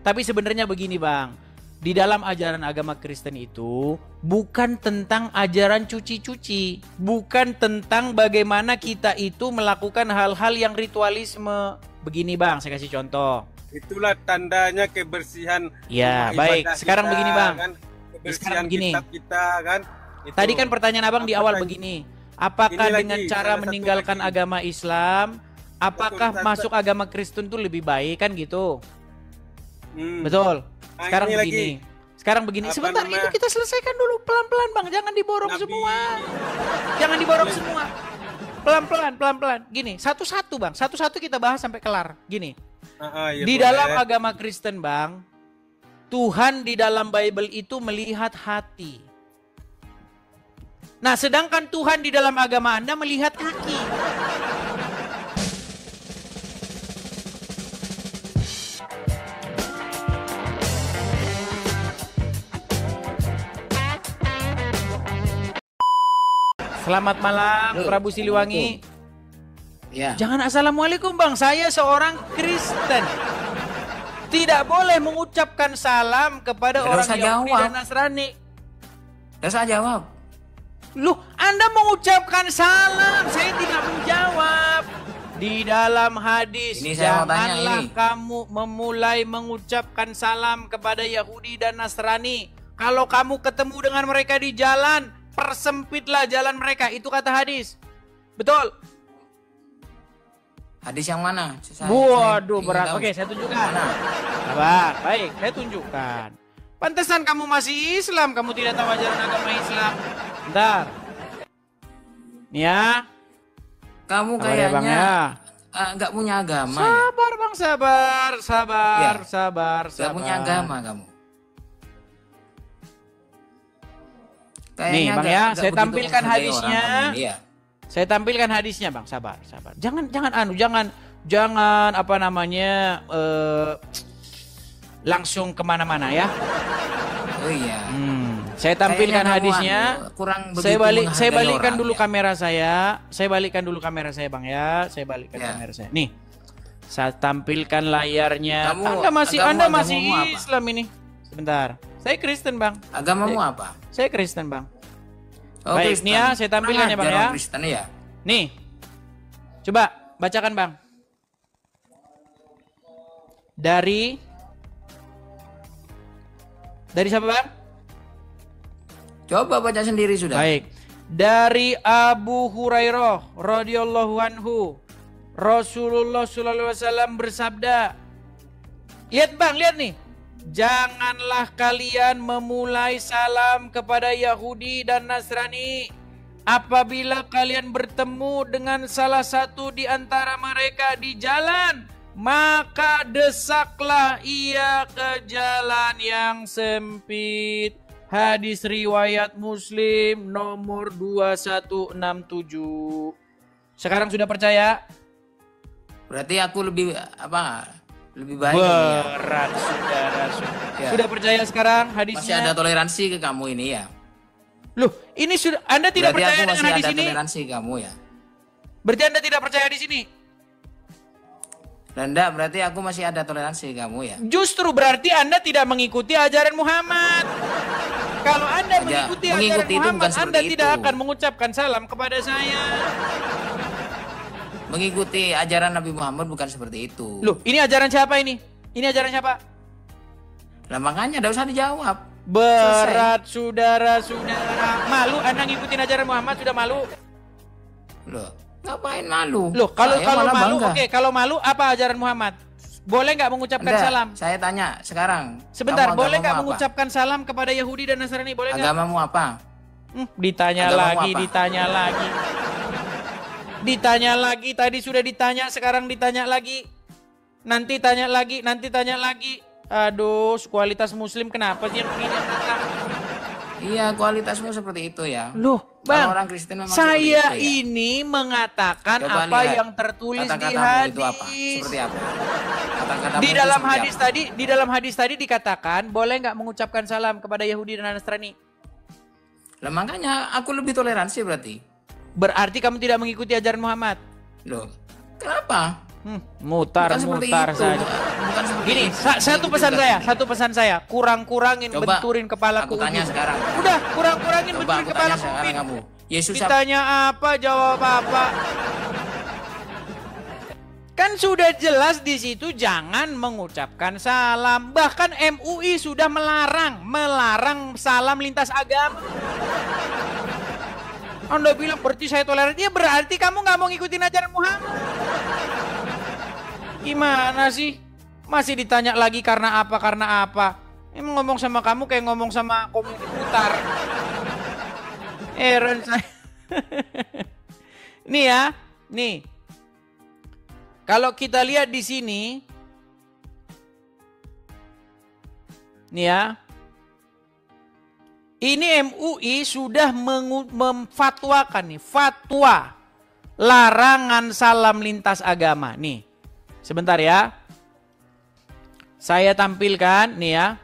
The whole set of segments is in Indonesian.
Tapi sebenarnya begini Bang, di dalam ajaran agama Kristen itu bukan tentang ajaran cuci-cuci, bukan tentang bagaimana kita itu melakukan hal-hal yang ritualisme. Begini Bang, saya kasih contoh. Itulah tandanya kebersihan. Ya, baik. Sekarang kita, begini Bang. Kan? Kebersihan Sekarang begini. kitab kita kan. Itu. Tadi kan pertanyaan Abang di awal begini. Apakah Ini dengan lagi, cara meninggalkan agama Islam, apakah Betul, masuk agama Kristen itu lebih baik kan gitu? Betul. Nah, Sekarang ini begini. Sekarang begini. Apa Sebentar namanya? itu kita selesaikan dulu pelan-pelan Bang. Jangan diborong semua. Jangan diborong semua. Pelan-pelan, pelan-pelan. Gini, satu-satu Bang. Satu-satu kita bahas sampai kelar. Gini. Ya Di boleh. dalam agama Kristen Bang, Tuhan di dalam Bible itu melihat hati. Nah, sedangkan Tuhan di dalam agama Anda melihat kaki. Selamat malam, Prabu Siliwangi. Ya. Jangan assalamualaikum Bang, saya seorang Kristen. Tidak boleh mengucapkan salam kepada orang Yahudi dan Nasrani. Udah saya jawab. Loh, Anda mengucapkan salam, saya tidak menjawab. Di dalam hadis, Ini saya mau tanya janganlah ini. kamu memulai mengucapkan salam kepada Yahudi dan Nasrani. Kalau kamu ketemu dengan mereka di jalan, persempitlah jalan mereka. Itu kata hadis. Betul? Hadis yang mana? Waduh, ingin berat. tahu. Oke, saya tunjukkan. Sabar, baik, saya tunjukkan. Pantesan kamu masih Islam, kamu tidak tahu ajaran agama Islam. Bentar. Nih ya. Kamu Sabar ya, Bang, kayaknya ya. nggak punya agama. Ya? Sabar Bang, sabar, sabar, Ya. sabar, Nggak sabar. punya agama kamu. Nih Bang ya, saya tampilkan hadisnya. Iya. Saya tampilkan hadisnya Bang, sabar, sabar. Jangan apa namanya langsung kemana-mana ya. Oh iya. Saya tampilkan Kayaknya kamu hadisnya. kurang Saya begitu balikkan orang, dulu ya. kamera saya. Saya balikkan dulu kamera saya Bang ya. Saya balikkan Ya. kamera saya. Nih. Saya tampilkan layarnya. Kamu- Anda masih agamamu apa? Islam ini. Sebentar. Saya Kristen Bang. Agamamu apa? Saya Kristen Bang. Oh, Baik, Kristen. nih ya, saya tampilkan ya, Bang, Kurang ya. ajar Kristen ya. Nih. Coba bacakan Bang. Dari siapa Bang? Coba baca sendiri sudah. Baik. Dari Abu Hurairah radhiyallahu anhu, Rasulullah sallallahu alaihi wasallam bersabda. Lihat Bang, lihat nih. Janganlah kalian memulai salam kepada Yahudi dan Nasrani apabila kalian bertemu dengan salah satu di antara mereka di jalan, maka desaklah ia ke jalan yang sempit. Hadis riwayat Muslim nomor 2167. Sekarang sudah percaya? Berarti aku lebih lebih baik ini ya. Berat saudara. Ya. Sudah percaya sekarang Masih hadisnya? ada toleransi ke kamu ini ya. Loh, ini sudah Anda tidak Berarti percaya aku dengan masih hadis ada ini? toleransi ke kamu ya. Berarti Anda tidak percaya hadis ini? Dan enggak, berarti aku masih ada toleransi ke kamu ya. Justru berarti Anda tidak mengikuti ajaran Muhammad. Kalau Anda mengikuti ajaran mengikuti itu Muhammad, bukan seperti Anda tidak itu. akan mengucapkan salam kepada saya. Mengikuti ajaran Nabi Muhammad bukan seperti itu. Loh, ini ajaran siapa ini? Ini ajaran siapa? Lah makanya enggak usah dijawab. Berat saudara-saudara. Malu Anda ngikutin ajaran Muhammad, sudah malu? Loh, ngapain malu? Loh, kalau Saya kalau malah malu, bangga. oke, kalau malu apa ajaran Muhammad? Boleh nggak mengucapkan Enggak, salam? saya tanya sekarang. Sebentar, kamu boleh agamamu nggak apa? mengucapkan salam kepada Yahudi dan Nasrani? Boleh nggak? Agamamu apa? Ditanya Agamamu lagi, apa? ditanya lagi. Ditanya lagi, tadi sudah ditanya, sekarang ditanya lagi. Nanti tanya lagi, nanti tanya lagi. Aduh, kualitas muslim kenapa sih yang begini? Iya, kualitasmu seperti itu ya. Loh, Kalau Bang, orang Kristen memang saya seperti itu ya. ini mengatakan Coba apa lihat yang tertulis di kata-katamu hadis. itu apa? Seperti apa? Kata-katamu Di itu dalam seperti hadis apa? tadi, di dalam hadis tadi dikatakan boleh nggak mengucapkan salam kepada Yahudi dan Nasrani? Lah makanya aku lebih toleransi berarti. Berarti kamu tidak mengikuti ajaran Muhammad. Loh, kenapa? Bukan seperti Mutar itu. saja. bukan seperti Gini, itu. satu pesan Juga. saya, satu pesan saya. Kurang-kurangin Coba benturin kepala aku tanya sekarang. Udah, kurang-kurangin Coba benturin aku kepala tanya sekarang kamu. Yesus apa? Ditanya apa, jawab apa. Kan sudah jelas di situ jangan mengucapkan salam. Bahkan MUI sudah melarang salam lintas agama. Anda bilang berarti saya toleran, ya berarti kamu nggak mau ngikutin ajaran Muhammad. Gimana sih? Masih ditanya lagi karena apa, karena apa. Ini ngomong sama kamu kayak ngomong sama komedi putar. Heran saya. Nih ya, nih. Kalau kita lihat di sini, nih ya. Ini MUI sudah memfatwakan nih, fatwa larangan salam lintas agama. Nih, sebentar ya. Saya tampilkan nih ya.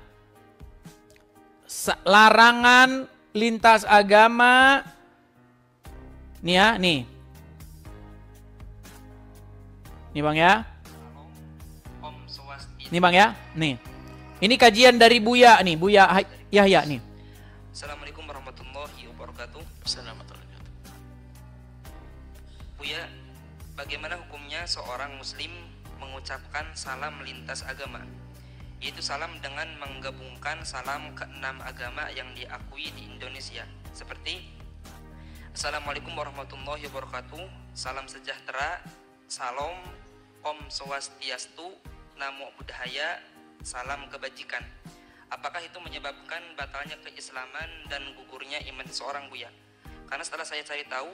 Larangan lintas agama. Nih ya, nih. Nih Bang ya. Nih Bang ya, nih. Ini kajian dari Buya nih, Buya Yahya nih. Assalamualaikum warahmatullahi wabarakatuh. Assalamualaikum warahmatullahi wabarakatuh. Buya, bagaimana hukumnya seorang muslim mengucapkan salam lintas agama? Yaitu salam dengan menggabungkan salam keenam agama yang diakui di Indonesia. Seperti Assalamualaikum warahmatullahi wabarakatuh. Salam sejahtera. Salam Om Swastiastu. Namo Buddhaya. Salam kebajikan. Apakah itu menyebabkan batalnya keislaman dan gugurnya iman seorang, Buya? Karena setelah saya cari tahu,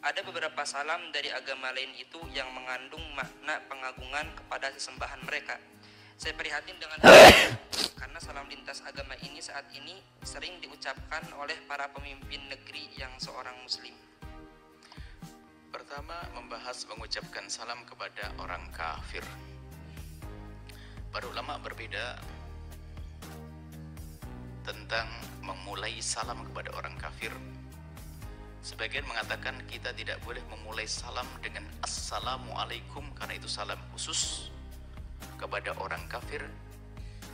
ada beberapa salam dari agama lain itu yang mengandung makna pengagungan kepada sesembahan mereka. Saya prihatin dengan karena salam lintas agama ini saat ini sering diucapkan oleh para pemimpin negeri yang seorang muslim. Pertama, membahas mengucapkan salam kepada orang kafir. Para ulama berbeda tentang memulai salam kepada orang kafir. Sebagian mengatakan kita tidak boleh memulai salam dengan Assalamualaikum karena itu salam khusus kepada orang kafir.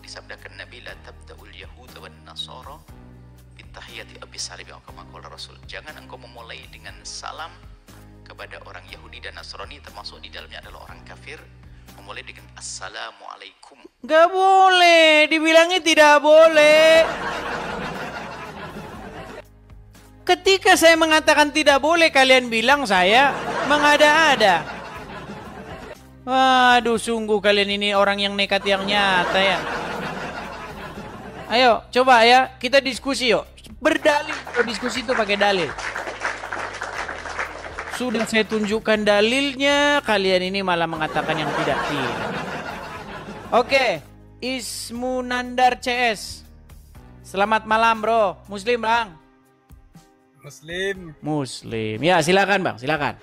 Disabdakan Nabi, la tabda'ul yahuda wan nasara bitahiyati abis salim wa kama qala Rasul. Jangan engkau memulai dengan salam kepada orang Yahudi dan Nasrani, termasuk di dalamnya adalah orang kafir, memulai dengan Assalamualaikum. Gak boleh, dibilangnya tidak boleh. Ketika saya mengatakan tidak boleh, kalian bilang saya mengada-ada. Waduh, sungguh kalian ini orang yang nekat yang nyata ya. Ayo, coba ya, kita diskusi yuk. Berdalil, diskusi itu pakai dalil. Sudah saya tunjukkan dalilnya, kalian ini malah mengatakan yang tidak. Oke, Ismunandar CS. Selamat malam bro, Muslim bang. Muslim. Ya silakan bang, silakan.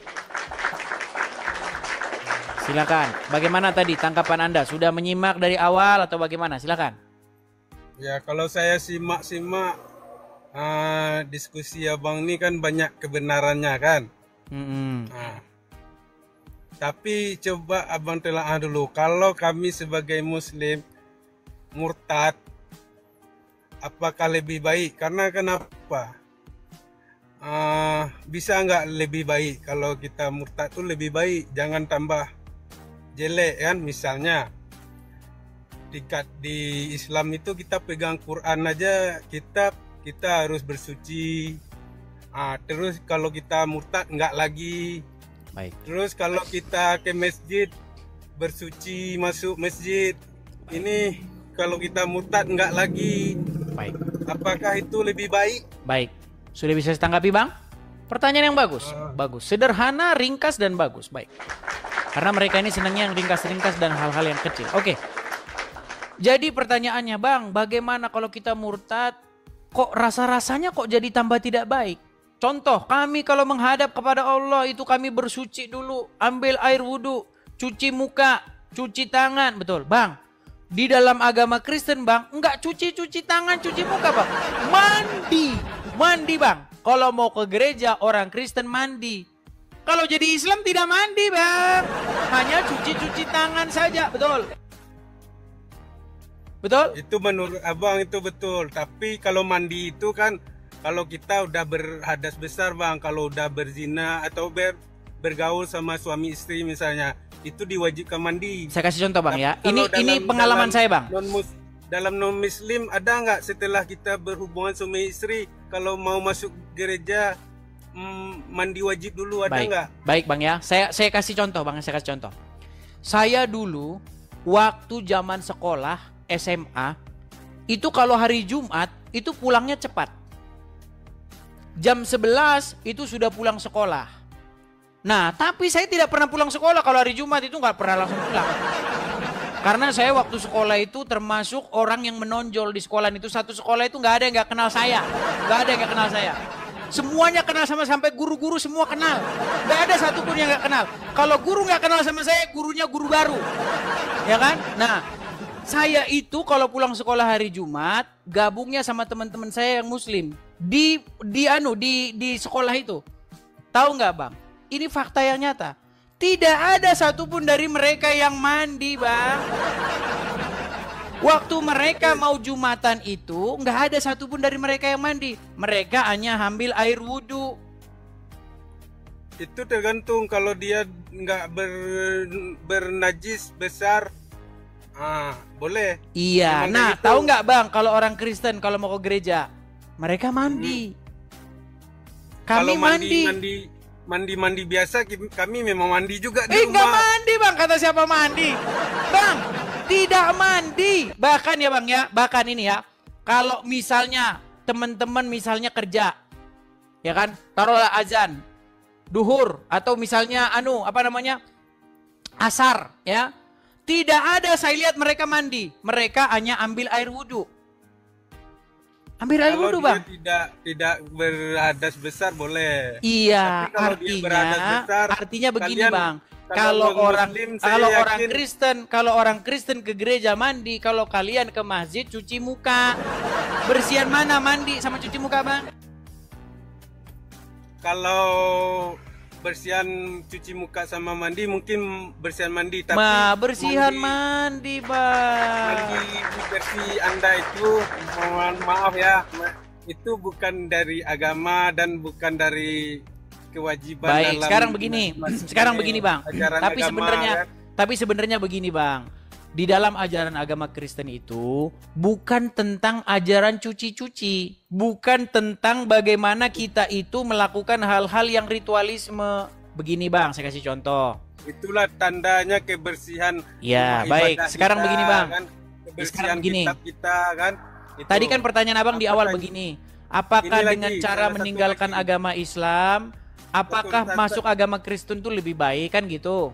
Silakan. Bagaimana tadi tangkapan Anda? Sudah menyimak dari awal atau bagaimana? Silakan. Ya kalau saya simak diskusi abang ini kan banyak kebenarannya kan. Nah, tapi coba abang telaah dulu, kalau kami sebagai muslim murtad, apakah lebih baik? Karena kenapa? Bisa nggak lebih baik kalau kita murtad tuh lebih baik, jangan tambah jelek kan. Misalnya di Islam itu kita pegang Quran aja, kita harus bersuci. Terus kalau kita murtad nggak lagi. Baik. Terus kalau kita ke masjid bersuci, masuk masjid, ini kalau kita murtad nggak lagi. Baik. Apakah itu lebih baik? Baik. Sudah bisa ditanggapi bang? Pertanyaan yang bagus. Bagus. Sederhana, ringkas dan bagus. Baik. Karena mereka ini senangnya yang ringkas-ringkas dan hal-hal yang kecil. Oke. Jadi pertanyaannya bang, bagaimana kalau kita murtad? Kok rasa-rasanya kok jadi tambah tidak baik? Contoh, kami kalau menghadap kepada Allah itu kami bersuci dulu, ambil air wudhu, cuci muka, cuci tangan, betul bang. Di dalam agama Kristen bang, enggak cuci tangan, cuci muka bang, mandi bang. Kalau mau ke gereja orang Kristen mandi. Kalau jadi Islam tidak mandi bang, hanya cuci tangan saja, betul. Betul? Itu menurut abang itu betul. Tapi kalau mandi itu kan kalau kita udah berhadas besar bang, kalau udah berzina atau bergaul sama suami istri misalnya, itu diwajibkan mandi. Saya kasih contoh bang ya. Tapi Ini pengalaman saya bang. Dalam non muslim ada nggak setelah kita berhubungan suami istri kalau mau masuk gereja mandi wajib dulu, ada nggak? Baik bang ya. Saya kasih contoh bang. Saya kasih contoh. Saya dulu waktu zaman sekolah SMA itu kalau hari Jumat itu pulangnya cepat. Jam 11 itu sudah pulang sekolah. Nah, tapi saya tidak pernah pulang sekolah kalau hari Jumat, itu nggak pernah langsung pulang. Karena saya waktu sekolah itu termasuk orang yang menonjol di sekolah itu. Satu sekolah itu nggak ada yang nggak kenal saya. Nggak ada yang nggak kenal saya. Semuanya kenal sama, sampai guru-guru semua kenal. Nggak ada satupun yang nggak kenal. Kalau guru nggak kenal sama saya, gurunya guru baru. Ya kan? Nah, saya itu kalau pulang sekolah hari Jumat, gabungnya sama teman-teman saya yang muslim. Di sekolah itu. Tahu nggak bang? Ini fakta yang nyata. Tidak ada satupun dari mereka yang mandi bang. Waktu mereka mau Jumatan itu nggak ada satupun dari mereka yang mandi. Mereka hanya ambil air wudhu. Itu tergantung, kalau dia nggak bernajis besar, boleh. Iya. Memang Nah, gitu. tahu nggak bang, kalau orang Kristen kalau mau ke gereja, mereka mandi. Kami Kalau mandi biasa, kami memang mandi juga di nggak rumah. mandi bang, kata siapa mandi? Bang, tidak mandi. Bahkan ya bang ya, bahkan ini ya, kalau misalnya teman-teman misalnya kerja, ya kan, taruhlah azan, duhur, atau misalnya asar, ya, tidak ada saya lihat mereka mandi, mereka hanya ambil air wudhu. Ambil air wudhu bang. Tidak berhadas besar boleh. Iya, Tapi kalau dia berhadas besar, artinya begini kalian, bang. Kalau Muslim, orang Kristen ke gereja mandi, kalau kalian ke masjid cuci muka. Bersihan mana mandi sama cuci muka bang? Kalau bersihan cuci muka sama mandi, mungkin bersihan mandi, tapi bersihan mandi bang. Mandi bersih Anda itu, mohon maaf ya, itu bukan dari agama dan bukan dari kewajiban. Baik, dalam sekarang begini bang. Tapi kan? sebenarnya begini bang. Di dalam ajaran agama Kristen itu bukan tentang ajaran cuci-cuci, bukan tentang bagaimana kita itu melakukan hal-hal yang ritualisme. Begini bang, saya kasih contoh. Itulah tandanya kebersihan. Ya, baik. Sekarang begini bang. Kan? Kebersihan Sekarang begini. kitab kita kan. Itu. Tadi kan pertanyaan abang di awal begini. Apakah Ini dengan lagi, cara salah satu meninggalkan lagi. agama Islam, apakah Betul, masuk agama Kristen itu lebih baik kan gitu?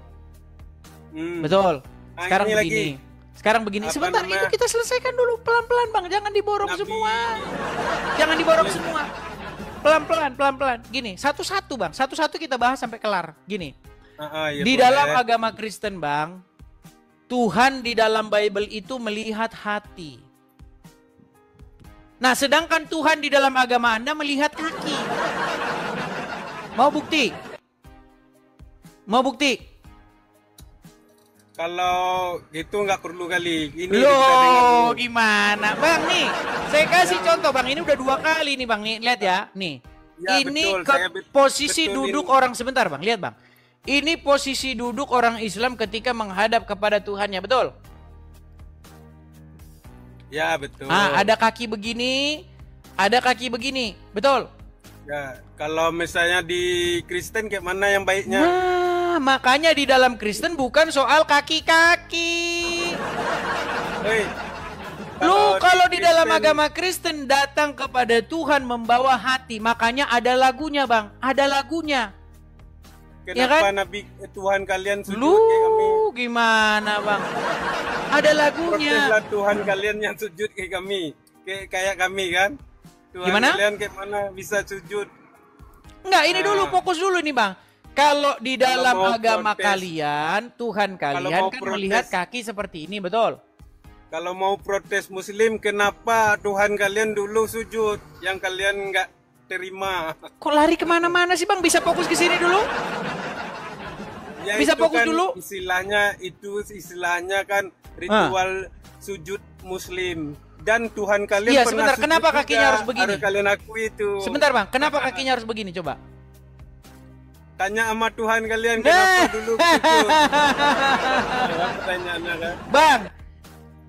Hmm. Betul. Nah, Sekarang ini begini. lagi. Sekarang begini. Apa Sebentar namanya? itu kita selesaikan dulu pelan-pelan bang. Jangan diborong Nabi. semua. Jangan diborong semua. Pelan-pelan. Gini, satu-satu bang. Satu-satu kita bahas sampai kelar. Gini. Ya Di boleh. dalam agama Kristen bang, Tuhan di dalam Bible itu melihat hati. Nah, sedangkan Tuhan di dalam agama Anda melihat kaki. Mau bukti? Mau bukti? Kalau itu nggak perlu kali. Ini kita Loh, dengar dulu. gimana? Bang, nih, saya kasih contoh bang. Ini udah 2 kali nih bang. Nih, lihat ya. Nih, Ya, ini betul. Saya posisi betulin. duduk orang sebentar bang. Lihat bang. Ini posisi duduk orang Islam ketika menghadap kepada Tuhannya, betul? Ya, betul. Ada kaki begini, ada kaki begini, betul? Ya, kalau misalnya di Kristen kayak mana yang baiknya? Nah, makanya di dalam Kristen bukan soal kaki-kaki. Hei, Lu kalau di dalam Kristen- agama Kristen datang kepada Tuhan membawa hati, makanya ada lagunya bang, ada lagunya. Ya Kenapa kan? Nabi Tuhan kalian sujud Lu kayak kami? gimana bang? Ada lagunya. Proteslah Tuhan kalian yang sujud kayak kami, kayak kami kan? Tuhan Gimana? kalian kayak mana bisa sujud? Enggak, ini Nah. dulu fokus dulu nih bang. Kalau di dalam mau agama protes- kalian, Tuhan kalian mau kan protes- melihat kaki seperti ini, betul? Kalau mau protes Muslim, kenapa Tuhan kalian dulu sujud, yang kalian nggak terima? Kok lari kemana-mana sih bang? Bisa fokus ke sini dulu? Ya, Bisa itu fokus kan dulu? Istilahnya kan ritual sujud Muslim dan Tuhan kalian Iya, pernah sebentar. sujud Kenapa juga. kakinya harus begini? Harus kalian akui itu. Sebentar bang, kenapa kakinya harus begini coba? Tanya sama Tuhan kalian kenapa dulu gitu. Pertanyaannya kan. Bang,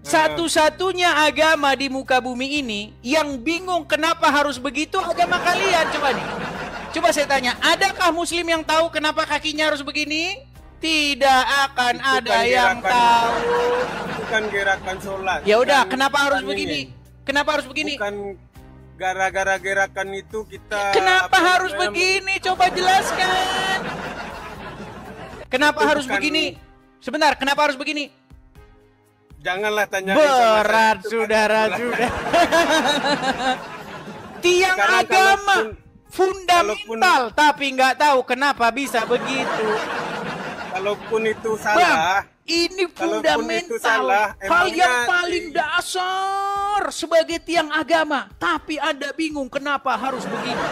satu-satunya agama di muka bumi ini yang bingung kenapa harus begitu agama kalian. Coba nih. Coba saya tanya, adakah muslim yang tahu kenapa kakinya harus begini? Tidak akan Itu ada kan yang gerakan- tahu. Bukan gerakan sholat. Ya udah, Bukan- kenapa harus bukan begini? ini. Kenapa harus begini? Bukan gara-gara gerakan itu kita Kenapa apa harus namanya, begini? Coba jelaskan. Kenapa Itu harus bukan- begini? Sebentar, kenapa harus begini? Janganlah tanya Berat, saudara-saudara. Tiang Sekarang agama kalaupun- fundamental, tapi nggak tahu kenapa bisa begitu. Kalaupun itu Bang, salah, ini Kalaupun itu fundamental, salah, hal yang emangnya paling dasar sebagai tiang agama. Tapi Anda bingung kenapa harus begini.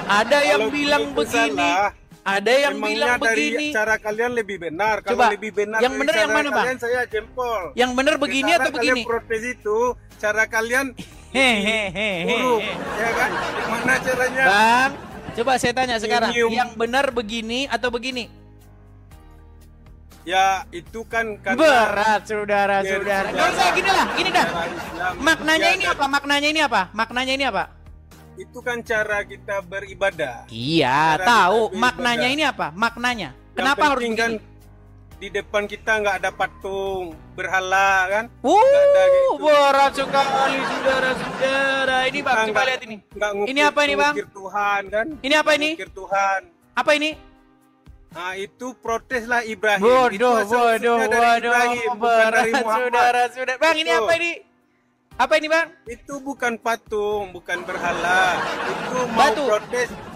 Ada yang Kalaupun bilang itu begini, salah, ada yang emangnya bilang dari begini. cara kalian lebih benar. Kalau Coba, lebih benar yang dari benar yang cara mana, Bang? kalian, saya jempol. Yang benar begini Sekarang atau begini? Kalian protes itu, cara kalian Hehehe. buruk, ya kan? Gimana caranya? Bang, coba saya tanya sekarang, Nyium. yang benar begini atau begini? Ya itu kan karena Berat, saudara-saudara. Nggak usah, gini lah, gini dah. cara Islam. Maknanya Ya, ini apa? Maknanya ini apa? Maknanya ini apa? Itu kan cara kita beribadah. Iya, Cara tahu. kita Maknanya beribadah. ini apa? Maknanya. Yang Kenapa harus penting begini? kan di depan kita nggak ada patung berhala kan? Nggak ada gitu. Berat sekali, saudara-saudara. Ini bang, Kita coba nggak- lihat ini. nggak ngukir- Ini apa ini, Bang? ngukir Tuhan kan? Ini apa ini? Ngukir Tuhan. Apa ini? Nah itu proteslah Ibrahim. Bodoh, Itu asal-usulnya bodoh, dari bodoh. Ibrahim, bukan dari Berat, Muhammad. saudara-saudara. Bang, ini Itu. apa ini? Apa ini, Bang? Itu bukan patung, bukan berhala. Itu mau Batu.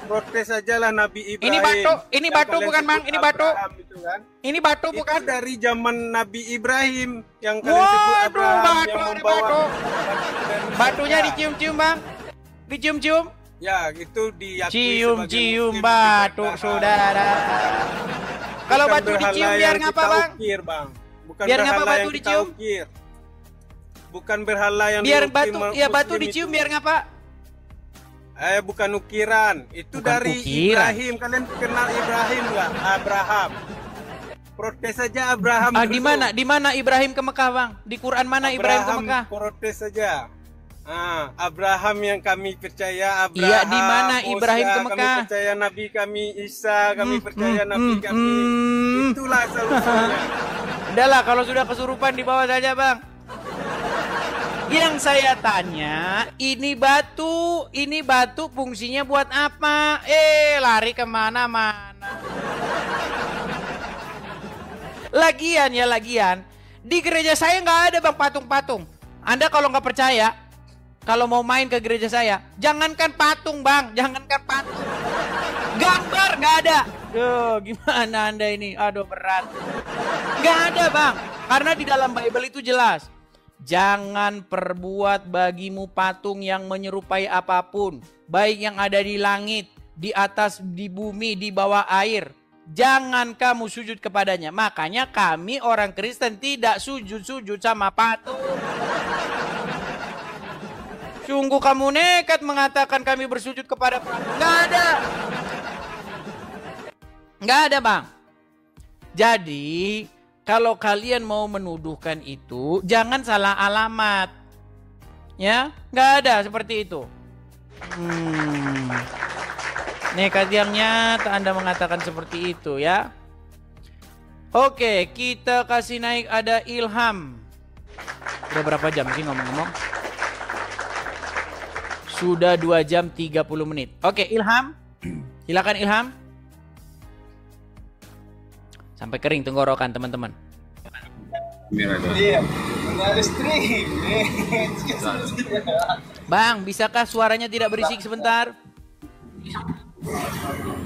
protes saja lah Nabi Ibrahim. Ini batu, ini Yang batu kalian bukan, Bang? sebut Ini batu. Abraham itu kan? Ini batu Itu bukan? dari zaman Nabi Ibrahim yang kalian sebut Waduh, Abraham batu, yang ada membawa batu. dari Batunya surga. dicium-cium, Bang. Dicium-cium. Ya, itu diakui Cium-cium sebagai batu, Muslim. saudara. Kalau Bukan batu berhala dicium yang biar ngapa, kita Bang? ukir, Bang. Bukan Biar ngapa berhala batu yang kita dicium? ukir. Bukan berhala yang Biar diukir batu, ya batu Muslim dicium itu. biar ngapa? Bukan ukiran. Itu Bukan dari ukiran. Ibrahim. Kalian kenal Ibrahim nggak? Abraham. Protes saja Abraham. Ah, dulu. di mana? Di mana Ibrahim ke Mekah, Bang? Di Quran mana Ibrahim ke Mekah? Protes saja. Abraham yang kami percaya, Abraham. Iya, di mana Ibrahim ke Musa, Mekah? Kami percaya Nabi kami Isa, kami percaya Nabi kami. hmm. Itulah asal-usulnya. Udahlah, kalau sudah kesurupan dibawa saja, Bang. Yang saya tanya, ini batu fungsinya buat apa? Lari kemana-mana. Lagian, di gereja saya nggak ada, Bang, patung-patung. Anda kalau nggak percaya, kalau mau main ke gereja saya, jangankan patung, Bang, jangankan patung. Gambar nggak ada. Duh, gimana Anda ini? Aduh, berat. Nggak ada, Bang. Karena di dalam Bible itu jelas. Jangan perbuat bagimu patung yang menyerupai apapun. Baik yang ada di langit, di atas, di bumi, di bawah air. Jangan kamu sujud kepadanya. Makanya kami orang Kristen tidak sujud-sujud sama patung. Sungguh kamu nekat mengatakan kami bersujud kepada patung. Nggak ada. Nggak ada, Bang. Jadi, kalau kalian mau menuduhkan itu, jangan salah alamat. Ya, nggak ada seperti itu. Nekat yang nyata Anda mengatakan seperti itu ya. Oke, kita kasih naik ada Ilham. Udah berapa jam sih ngomong-ngomong? Sudah 2 jam 30 menit. Oke, Ilham. Silakan Ilham. Sampai kering tenggorokan teman-teman. Iya, harus stream. Bang, bisakah suaranya tidak berisik sebentar?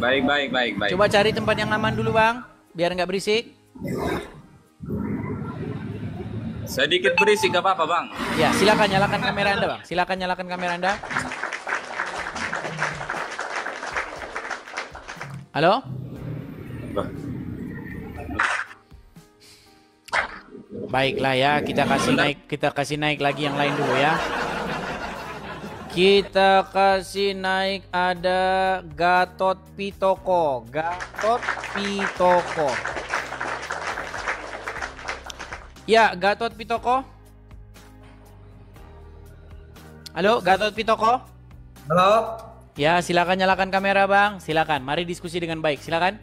Baik. Coba cari tempat yang aman dulu, Bang, biar nggak berisik. Sedikit berisik gak apa-apa, Bang. Ya, silakan nyalakan kamera Anda, Bang. Silakan nyalakan kamera Anda. Halo? Baiklah ya, kita kasih naik lagi yang lain dulu ya. Kita kasih naik ada Gatot Pitoko. Gatot Pitoko. Ya, Gatot Pitoko. Halo, Gatot Pitoko. Halo. Ya, silakan nyalakan kamera, Bang. Silakan. Mari diskusi dengan baik. Silakan.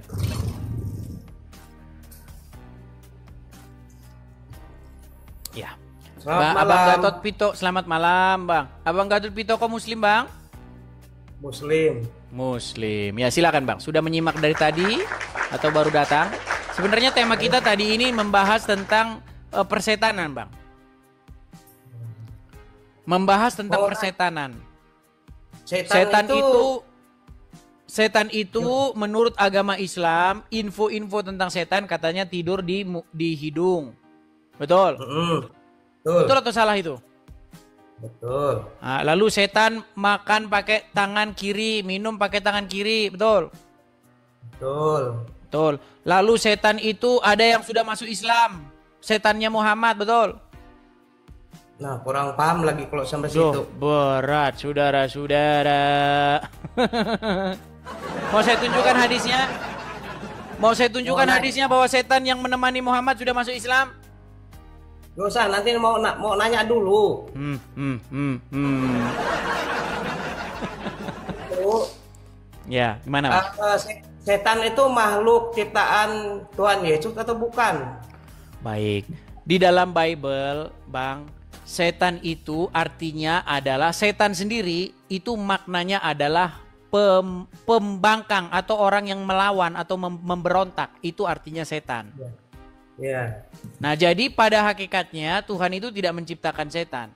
Ya. Selamat Abang malam. Gatot Pitoko, selamat malam, Bang. Abang Gatot Pitoko Muslim, Bang? Muslim. Muslim. Ya, silakan, Bang. Sudah menyimak dari tadi atau baru datang? Sebenarnya tema kita tadi ini membahas tentang persetanan, Bang. Membahas tentang persetanan. Setan itu menurut agama Islam, info-info tentang setan katanya tidur di hidung. Betul? Betul atau salah itu? Betul. Nah, lalu setan makan pakai tangan kiri, minum pakai tangan kiri, betul? Betul. Betul. Lalu setan itu ada yang sudah masuk Islam, setannya Muhammad, betul? Nah, kurang paham lagi kalau sampai situ. Berat, saudara-saudara. Mau saya tunjukkan hadisnya? Mau saya tunjukkan hadisnya bahwa setan yang menemani Muhammad sudah masuk Islam? Gak usah, nanti mau nanya dulu. Ya, gimana, Bang? Setan itu makhluk ciptaan Tuhan Yesus atau bukan? Baik. Di dalam Bible, Bang, setan itu artinya adalah setan sendiri itu maknanya adalah pembangkang atau orang yang melawan atau memberontak. Itu artinya setan. Ya. Nah, jadi pada hakikatnya Tuhan itu tidak menciptakan setan.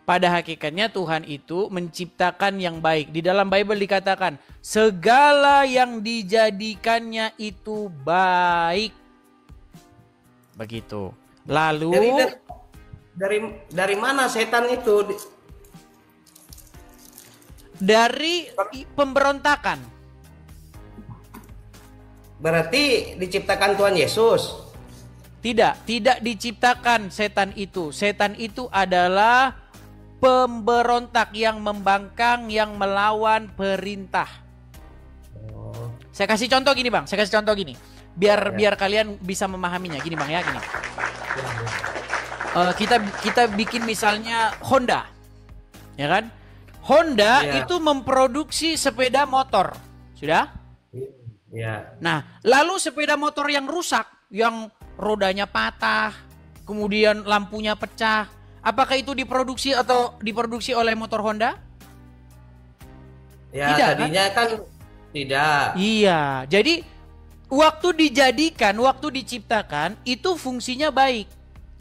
Pada hakikatnya Tuhan itu menciptakan yang baik. Di dalam Bible dikatakan segala yang dijadikannya itu baik. Begitu. Lalu dari mana setan itu? Dari pemberontakan. Berarti diciptakan Tuhan Yesus. Tidak diciptakan setan itu. Setan itu adalah pemberontak yang membangkang, yang melawan perintah. Saya kasih contoh gini, Bang. Saya kasih contoh gini. Biar kalian bisa memahaminya. Gini, Bang, ya, gini. Kita bikin misalnya Honda. Ya kan? Honda itu memproduksi sepeda motor. Sudah? Ya. Nah, lalu sepeda motor yang rusak, yang rodanya patah, kemudian lampunya pecah, apakah itu diproduksi oleh motor Honda? Ya, tidak, tadinya kan tidak. Iya, jadi waktu diciptakan itu fungsinya baik.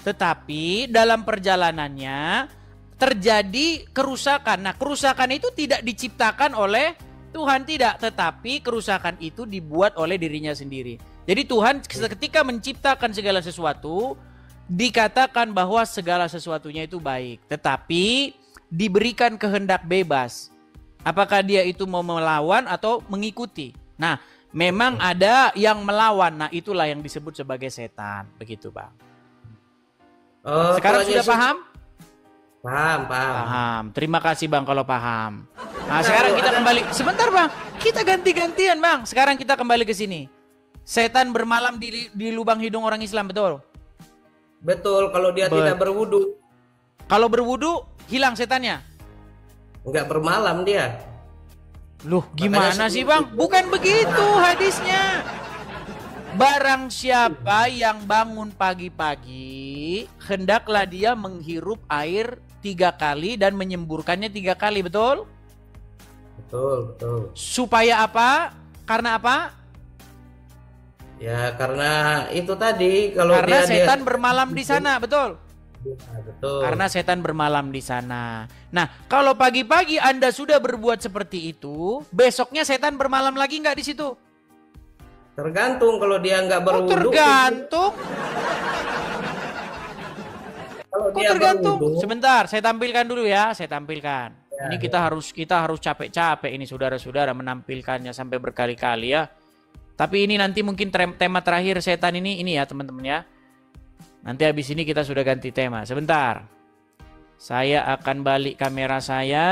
Tetapi dalam perjalanannya terjadi kerusakan. Nah, kerusakan itu tidak diciptakan oleh Tuhan, tidak, tetapi kerusakan itu dibuat oleh dirinya sendiri. Jadi Tuhan ketika menciptakan segala sesuatu, dikatakan bahwa segala sesuatunya itu baik. Tetapi diberikan kehendak bebas. Apakah dia itu mau melawan atau mengikuti? Nah, memang ada yang melawan. Nah, itulah yang disebut sebagai setan. Begitu, Bang. Sekarang sudah paham? Paham. Terima kasih, Bang, kalau paham. Nah, sekarang kita kembali. Sebentar, Bang. Kita ganti-gantian, Bang. Sekarang kita kembali ke sini. Setan bermalam di lubang hidung orang Islam, betul? Betul, kalau dia tidak berwudu. Kalau berwudu, hilang setannya? Enggak bermalam dia. Loh, gimana sih, Bang? Bukan begitu hadisnya. Barang siapa yang bangun pagi-pagi, hendaklah dia menghirup air 3 kali dan menyemburkannya 3 kali, betul? Betul. Supaya apa? Karena apa? Ya, karena itu tadi karena setan bermalam di sana, betul? Ya, betul. Karena setan bermalam di sana. Nah, kalau pagi-pagi Anda sudah berbuat seperti itu, besoknya setan bermalam lagi nggak di situ? Tergantung kalau dia nggak berwudu. Tergantung. Kalau dia tergantung. berwudu. Sebentar, saya tampilkan dulu ya. Saya tampilkan. Ya, ini kita harus capek-capek ini saudara-saudara menampilkannya sampai berkali-kali ya. Tapi ini nanti mungkin tema terakhir setan ini ya teman-teman ya. Nanti habis ini kita sudah ganti tema. Sebentar. Saya akan balik kamera saya.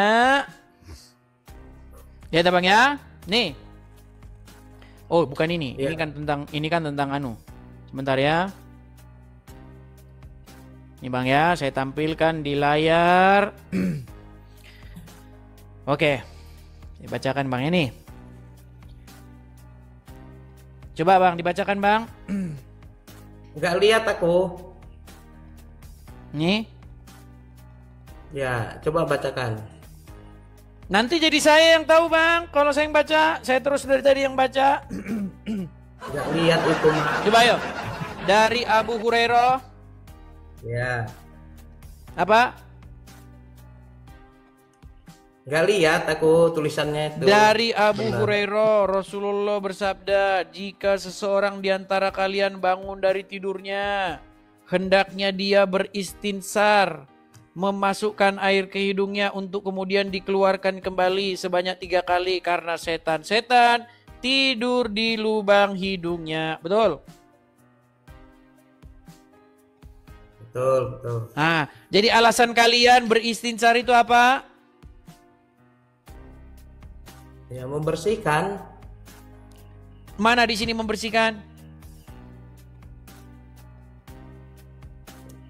Lihat Bang ya. Nih. Oh, bukan ini. Ya. Ini kan tentang anu. Sebentar ya. Ini Bang ya, saya tampilkan di layar. Oke. Dibacakan Bang ini. Coba Bang, dibacakan Bang. Nggak lihat aku. Nih. Ya, coba bacakan. Nanti jadi saya yang tahu Bang. Kalau saya yang baca, saya terus dari tadi yang baca. Nggak lihat itu mah. Coba ayo. Dari Abu Hurairah. Ya. Apa? Nggak lihat aku tulisannya itu. Dari Abu Benar. Hurairah, Rasulullah bersabda, jika seseorang di antara kalian bangun dari tidurnya, hendaknya dia beristinsar, memasukkan air ke hidungnya untuk kemudian dikeluarkan kembali sebanyak 3 kali karena setan-setan tidur di lubang hidungnya. Betul? Betul. Nah, jadi alasan kalian beristinsar itu apa? Ya, membersihkan. Mana di sini membersihkan?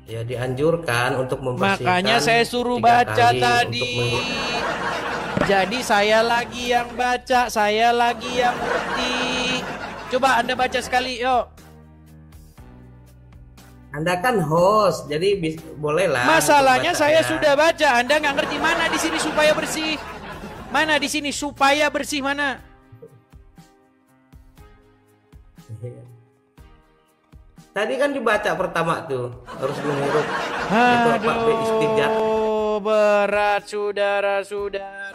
Ya, dianjurkan untuk membersihkan. Makanya saya suruh 3 baca kali tadi. untuk Jadi saya lagi yang baca, saya lagi yang ngerti. Coba Anda baca sekali, yuk. Anda kan host, jadi boleh lah. Masalahnya untuk saya bacanya. sudah baca, Anda nggak ngerti mana di sini supaya bersih. Mana di sini supaya bersih mana? Tadi kan dibaca pertama tuh, harus menghirup. Itu apa? Istijat. Aduh, berat saudara-saudara.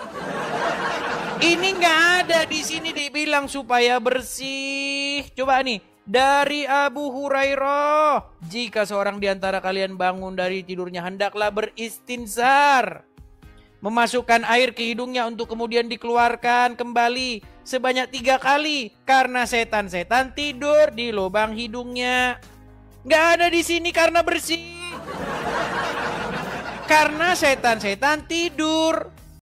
Ini nggak ada di sini dibilang supaya bersih. Coba nih, dari Abu Hurairah, jika seorang di antara kalian bangun dari tidurnya hendaklah beristinsar, memasukkan air ke hidungnya untuk kemudian dikeluarkan kembali sebanyak 3 kali karena setan-setan tidur di lubang hidungnya. Nggak ada di sini karena bersih. Karena setan-setan tidur.